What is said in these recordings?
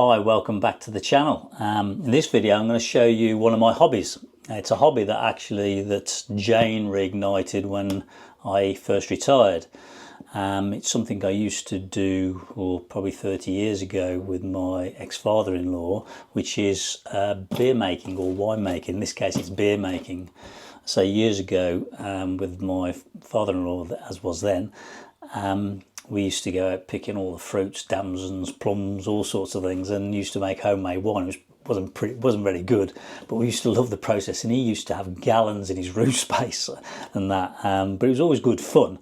Hi, welcome back to the channel. In this video I'm going to show you one of my hobbies. It's a hobby that Jane reignited when I first retired. It's something I used to do probably 30 years ago with my ex-father-in-law, which is beer making or wine making. In this case it's beer making. So years ago with my father-in-law, as was then, we used to go out picking all the fruits, damsons, plums, all sorts of things, and used to make homemade wine. It wasn't very good, but we used to love the process. And he used to have gallons in his roof space and that. But it was always good fun,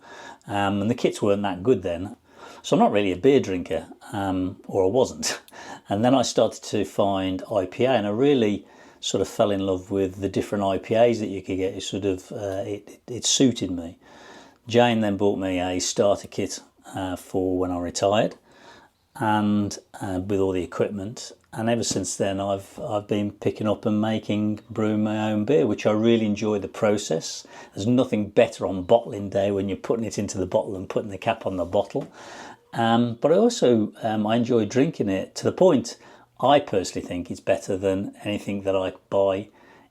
and the kits weren't that good then. So I'm not really a beer drinker, or I wasn't. And then I started to find IPA, and I really sort of fell in love with the different IPAs that you could get. It suited me. Jane then bought me a starter kit for when I retired, and with all the equipment, and ever since then I've been picking up and brewing my own beer, which I really enjoy the process. There's nothing better on bottling day when you're putting it into the bottle and putting the cap on the bottle, but I also I enjoy drinking it to the point I personally think it's better than anything that I buy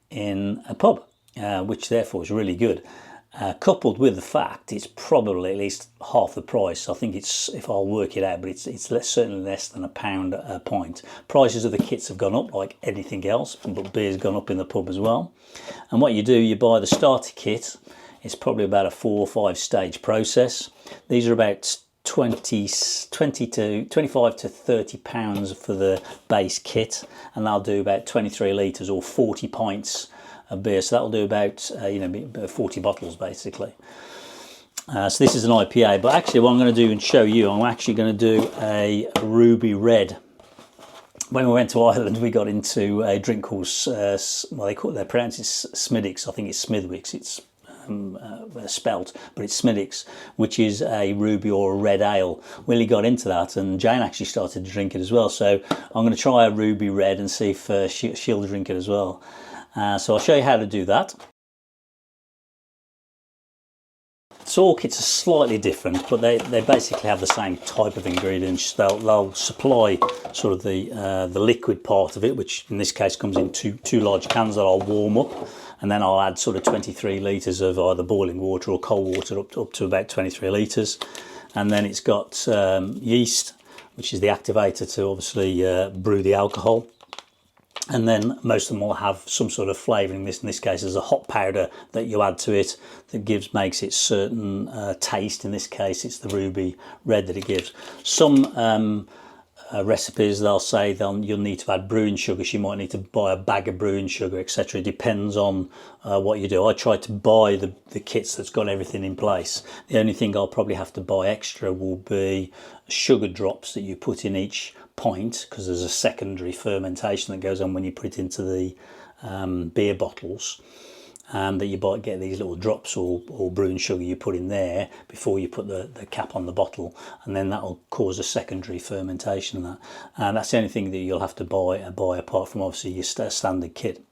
in a pub, which therefore is really good. Coupled with the fact it's probably at least half the price. I think it's, if I'll work it out, but it's certainly less than £1 a pint. Prices of the kits have gone up like anything else, but beer's gone up in the pub as well. And what you do, you buy the starter kit. It's probably about a 4 or 5 stage process. These are about 25 to 30 pounds for the base kit, and they'll do about 23 litres or 40 pints of beer. So that'll do about 40 bottles basically. So this is an IPA, but actually what I'm going to do and show you, I'm actually going to do a ruby red. When we went to Ireland, we got into a drink called they pronounce it Smithwick's. I think it's Smithwick's. It's spelt, but it's Smithwick's, which is a ruby or a red ale. Willie got into that, and Jane actually started to drink it as well. So I'm going to try a ruby red and see if she'll drink it as well. So I'll show you how to do that. So all kits are slightly different, but they basically have the same type of ingredients. They'll supply sort of the liquid part of it, which in this case comes in two large cans that I'll warm up, and then I'll add sort of 23 litres of either boiling water or cold water up to about 23 litres. And then it's got yeast, which is the activator to obviously brew the alcohol. And then most of them will have some sort of flavouring. In this case, there's a hop powder that you add to it that makes it certain taste. In this case, it's the ruby red that it gives. Some recipes, they'll say you'll need to add brewing sugar. So you might need to buy a bag of brewing sugar, etc. It depends on what you do. I try to buy the kits that's got everything in place. The only thing I'll probably have to buy extra will be sugar drops that you put in each pint, because there's a secondary fermentation that goes on when you put it into the beer bottles, that you might get these little drops or brewing sugar you put in there before you put the cap on the bottle, and then that'll cause a secondary fermentation of that. And that's the only thing that you'll have to buy apart from obviously your standard kit.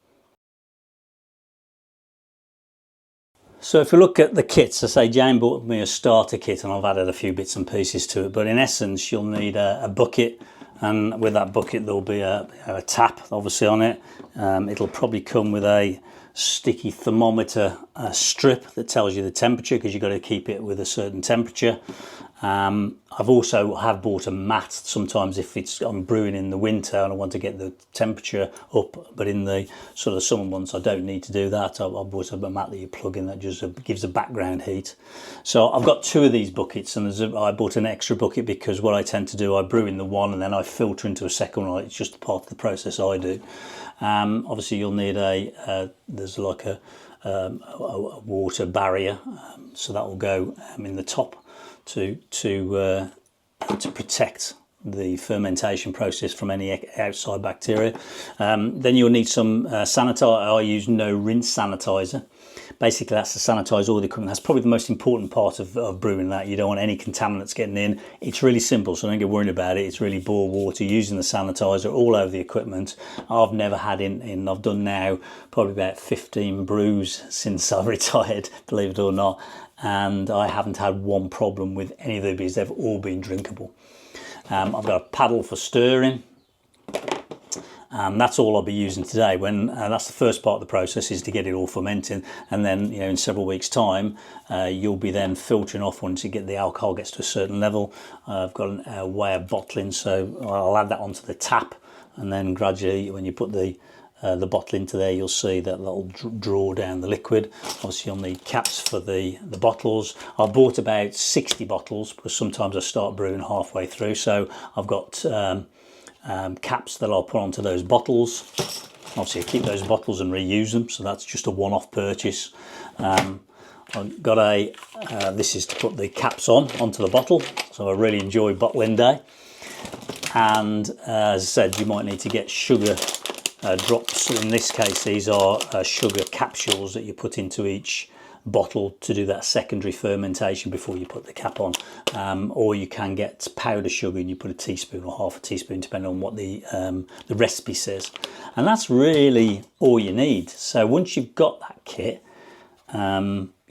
So if you look at the kits, I say Jane bought me a starter kit and I've added a few bits and pieces to it, but in essence you'll need a bucket, and with that bucket there'll be a tap obviously on it. It'll probably come with a sticky thermometer strip that tells you the temperature, because you've got to keep it with a certain temperature. I've also bought a mat sometimes if I'm brewing in the winter and I want to get the temperature up, but in the sort of summer months I don't need to do that. I bought a mat that you plug in that just gives a background heat. So I've got 2 of these buckets, and I bought an extra bucket because what I tend to do, I brew in the one and then I filter into a second one. It's just part of the process I do. Obviously you'll need there's like a water barrier, so that will go in the top to protect the fermentation process from any outside bacteria. Then you'll need some sanitizer. I use no rinse sanitizer. Basically that's to sanitize all the equipment. That's probably the most important part of brewing that. You don't want any contaminants getting in. It's really simple, so don't get worried about it. It's really boil water, using the sanitizer all over the equipment. I've never had I've done now probably about 15 brews since I've retired, believe it or not, and I haven't had one problem with any of the beers. They've all been drinkable. I've got a paddle for stirring. That's all I'll be using today. When that's the first part of the process, is to get it all fermenting, and then in several weeks' time, you'll be then filtering off once you get the alcohol gets to a certain level. I've got a way of bottling, so I'll add that onto the tap, and then gradually, when you put the bottle into there, you'll see that that'll draw down the liquid. Obviously, you'll need caps for the bottles. I've bought about 60 bottles because sometimes I start brewing halfway through, so I've got caps that I'll put onto those bottles. Obviously, I keep those bottles and reuse them, so that's just a one-off purchase. I've got this is to put the caps onto the bottle, so I really enjoy bottling day. And as I said, you might need to get sugar drops. In this case, these are sugar capsules that you put into each bottle to do that secondary fermentation before you put the cap on, or you can get powder sugar and you put a teaspoon or half a teaspoon depending on what the recipe says, and that's really all you need. So once you've got that kit,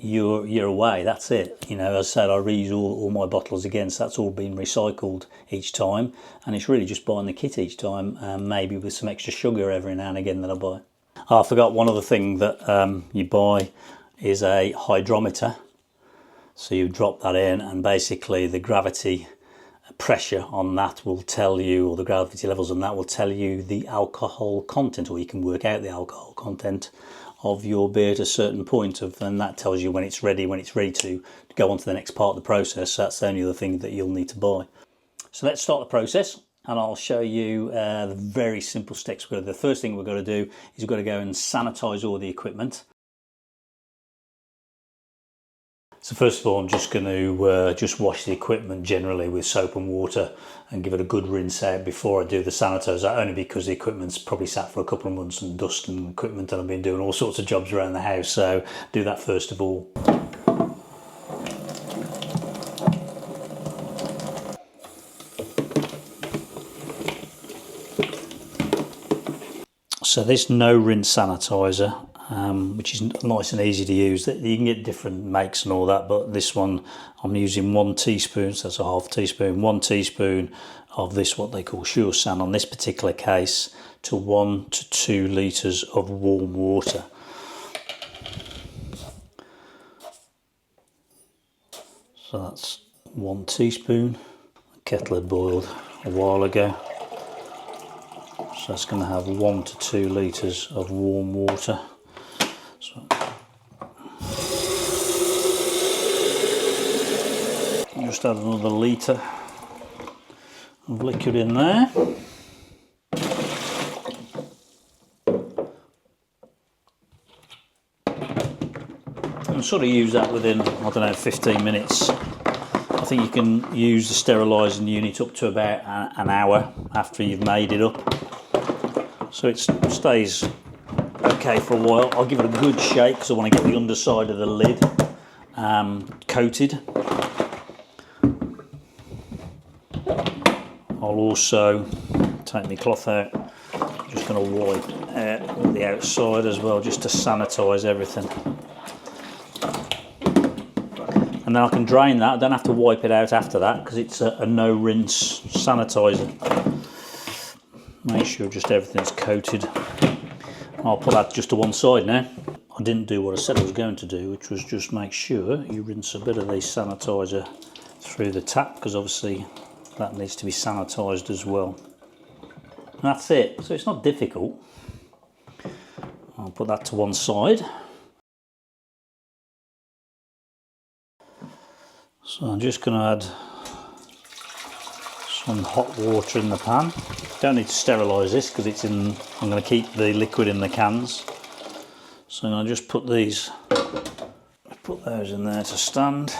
you're away. That's it. As I said, I reuse all my bottles again, so that's all been recycled each time, and it's really just buying the kit each time, maybe with some extra sugar every now and again that I buy. I forgot one other thing that you buy is a hydrometer. So you drop that in, and basically the gravity pressure on that will tell you, or the gravity levels on that will tell you the alcohol content, or you can work out the alcohol content of your beer at a certain point, and that tells you when it's ready to go on to the next part of the process. So that's the only other thing that you'll need to buy. So let's start the process, and I'll show you the very simple steps. The first thing we've got to do is we've got to go and sanitize all the equipment. So first of all, I'm just going to just wash the equipment generally with soap and water and give it a good rinse out before I do the sanitizer, only because the equipment's probably sat for a couple of months and dust and equipment, and I've been doing all sorts of jobs around the house, so do that first of all. So this no rinse sanitizer, which is nice and easy to use. You can get different makes and all that, but this one I'm using 1 teaspoon, so that's a half teaspoon, 1 teaspoon of this, what they call Sure San on this particular case, to 1 to 2 litres of warm water. So that's 1 teaspoon. The kettle had boiled a while ago, so that's going to have 1 to 2 litres of warm water. So just add another litre of liquid in there. And sort of use that within, I don't know, 15 minutes. I think you can use the sterilising unit up to about an hour after you've made it up. So it stays okay for a while. I'll give it a good shake because I want to get the underside of the lid coated. I'll also take my cloth out. I'm just going to wipe out the outside as well, just to sanitise everything. And then I can drain that. I don't have to wipe it out after that because it's a no rinse sanitizer. Make sure just everything's coated. I'll put that just to one side now. I didn't do what I said I was going to do, which was just make sure you rinse a bit of the sanitizer through the tap, because obviously that needs to be sanitized as well. And that's it. So it's not difficult. I'll put that to one side. So I'm just going to add some hot water in the pan. Don't need to sterilise this because it's in. I'm going to keep the liquid in the cans. So I'll just put those in there to stand.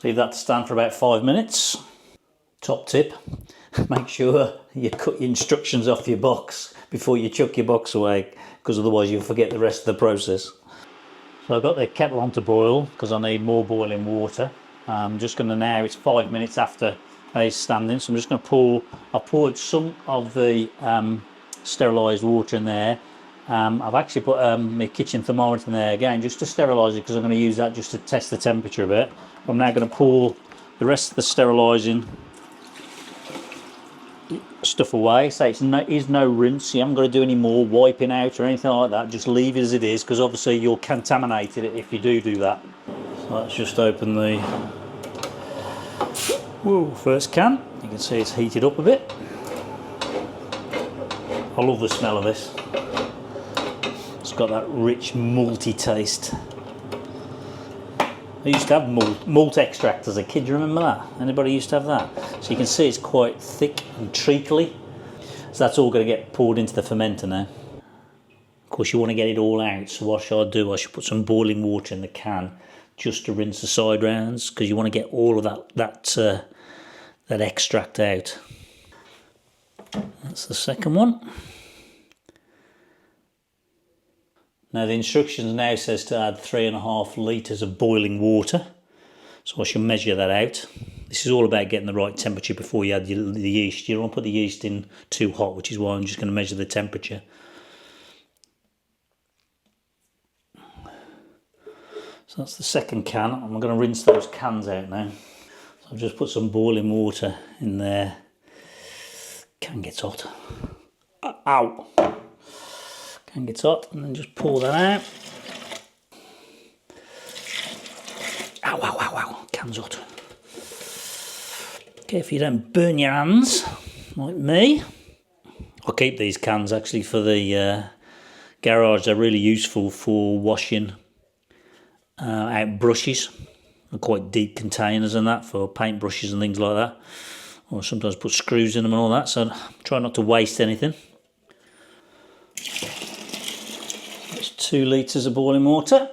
Leave that to stand for about 5 minutes. Top tip, make sure you cut your instructions off your box before you chuck your box away, because otherwise you'll forget the rest of the process. So I've got the kettle on to boil because I need more boiling water. I'm just going to now, it's 5 minutes after it's standing, so I'm just going to I've poured some of the sterilised water in there. I've actually put my kitchen thermometer in there again just to sterilise it, because I'm going to use that just to test the temperature a bit. I'm now going to pour the rest of the sterilising stuff away. So it's no rinse. You haven't got to do any more wiping out or anything like that. Just leave it as it is, because obviously you'll contaminate it if you do that. So let's just open the first can. You can see it's heated up a bit. I love the smell of this. It's got that rich malty taste. I used to have malt extract as a kid. Do you remember that? Anybody used to have that? So you can see it's quite thick and treacly. So that's all going to get poured into the fermenter now. Of course, you want to get it all out. So what should I do? I should put some boiling water in the can just to rinse the side rounds, because you want to get all of that extract out. That's the second one. Now the instructions now says to add 3.5 litres of boiling water. So I shall measure that out. This is all about getting the right temperature before you add the yeast. You don't want to put the yeast in too hot, which is why I'm just going to measure the temperature. So that's the second can. I'm going to rinse those cans out now. So I've just put some boiling water in there. Can gets hot. Ow! Can gets hot, and then just pour that out. Ow, ow, ow, ow. Can's hot. Careful you don't burn your hands, like me. I'll keep these cans actually for the garage. They're really useful for washing out brushes. They're quite deep containers and that for paint brushes and things like that. Or sometimes put screws in them and all that, so try not to waste anything. That's 2 litres of boiling water.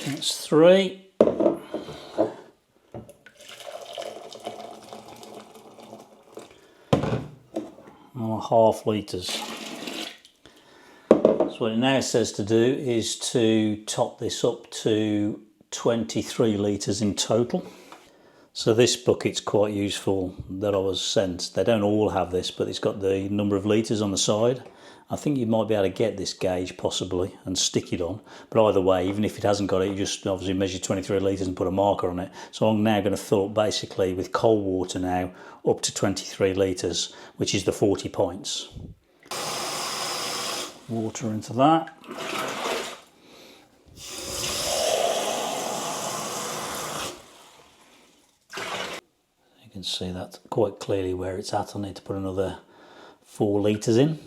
That's 3. 1.5 litres. So what it now says to do is to top this up to 23 litres in total. So this bucket's quite useful that I was sent. They don't all have this, but it's got the number of litres on the side. I think you might be able to get this gauge possibly and stick it on. But either way, even if it hasn't got it, you just obviously measure 23 litres and put a marker on it. So I'm now going to fill up basically with cold water now up to 23 litres, which is the 40 pints. Water into that. You can see that quite clearly where it's at. I need to put another 4 litres in.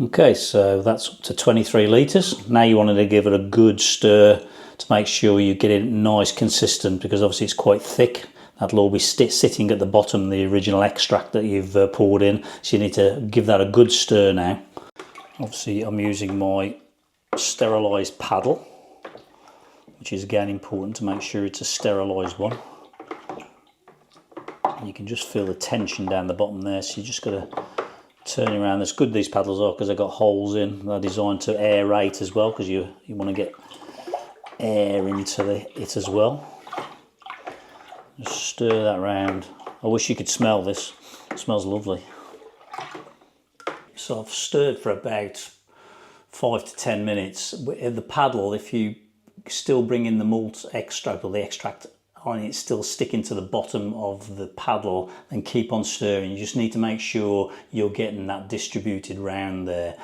Okay, so that's up to 23 litres. Now you wanted to give it a good stir to make sure you get it nice consistent, because obviously it's quite thick. That'll all be sitting at the bottom, the original extract that you've poured in. So you need to give that a good stir now. Obviously I'm using my sterilised paddle, which is again important to make sure it's a sterilised one. You can just feel the tension down the bottom there, so you just got to turn it around. It's good these paddles are because they've got holes in. They're designed to aerate as well, because you want to get air into it as well. Just stir that around. I wish you could smell this. It smells lovely. So I've stirred for about 5 to 10 minutes. With the paddle, if you still bring in the malt extract or the extract on it, still sticking to the bottom of the paddle, then keep on stirring. You just need to make sure you're getting that distributed round there.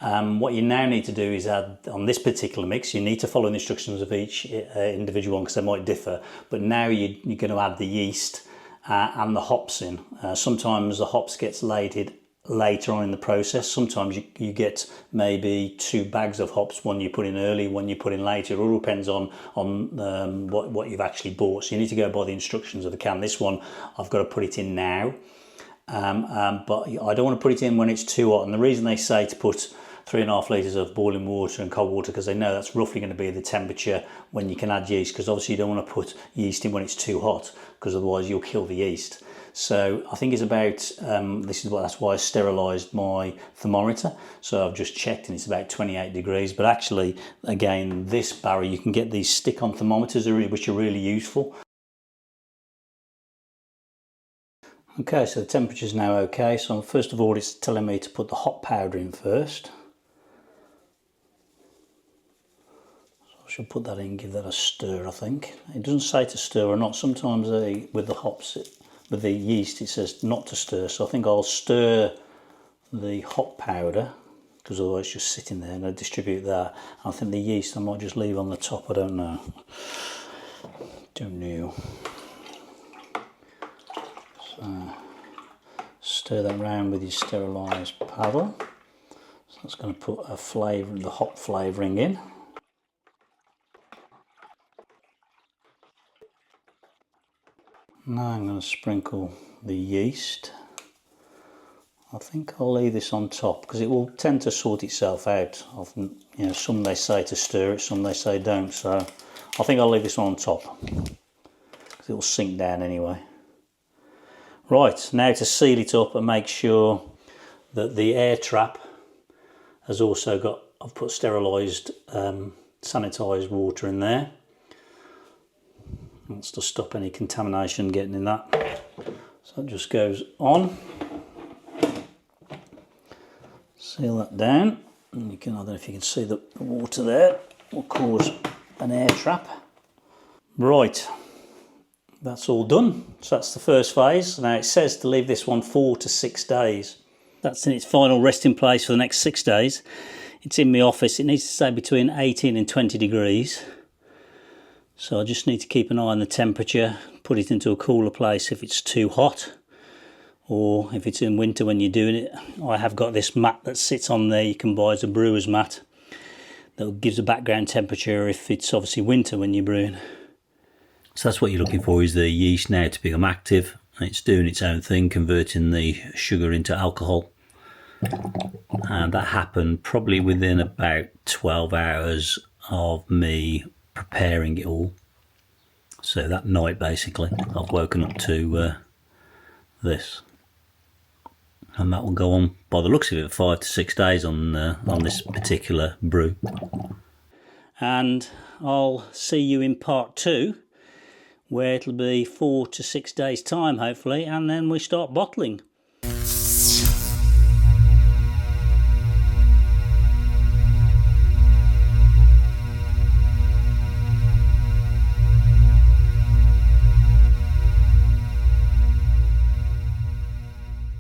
What you now need to do is add, on this particular mix, you need to follow the instructions of each individual one because they might differ, but now you're going to add the yeast and the hops in. Sometimes the hops gets later on in the process. Sometimes you get maybe 2 bags of hops, one you put in early, one you put in later. It all depends on what you've actually bought. So you need to go by the instructions of the can. This one I've got to put it in now, but I don't want to put it in when it's too hot. And the reason they say to put 3.5 litres of boiling water and cold water, because they know that's roughly going to be the temperature when you can add yeast, because obviously you don't want to put yeast in when it's too hot, because otherwise you'll kill the yeast. So I think it's about, that's why I sterilised my thermometer. So I've just checked and it's about 28 degrees. But actually, again, this barrel, you can get these stick-on thermometers which are really useful. Okay, so the temperature's now okay. So first of all, it's telling me to put the hop powder in first. So I should put that in, give that a stir, I think. It doesn't say to stir or not. Sometimes with the hops, with the yeast, it says not to stir. So I think I'll stir the hop powder, because otherwise it's just sitting there, and I'll distribute that. I think the yeast I might just leave on the top, I don't know. Don't know. So stir that around with your sterilised paddle. So that's going to put a flavour, the hop flavouring in. Now I'm going to sprinkle the yeast. I think I'll leave this on top because it will tend to sort itself out. Often, you know, some they say to stir it, some they say don't. So I think I'll leave this one on top because it will sink down anyway. Right, now to seal it up and make sure that the air trap has also got, I've put sterilised, sanitised water in there. That's to stop any contamination getting in that. So it just goes on. Seal that down. And you can, I don't know if you can see the water there, will cause an air trap. Right, that's all done. So that's the first phase. Now it says to leave this one 4 to 6 days. That's in its final resting place for the next 6 days. It's in my office. It needs to stay between 18 and 20 degrees. So I just need to keep an eye on the temperature, put it into a cooler place if it's too hot, or if it's in winter when you're doing it. I have got this mat that sits on there, you can buy as a brewer's mat, that gives a background temperature if it's obviously winter when you're brewing. So that's what you're looking for, is the yeast now to become active. It's doing its own thing, converting the sugar into alcohol. And that happened probably within about 12 hours of me preparing it all. So that night basically I've woken up to this, and that will go on by the looks of it 5 to 6 days on this particular brew. And I'll see you in part 2, where it'll be 4 to 6 days time hopefully, and then we start bottling.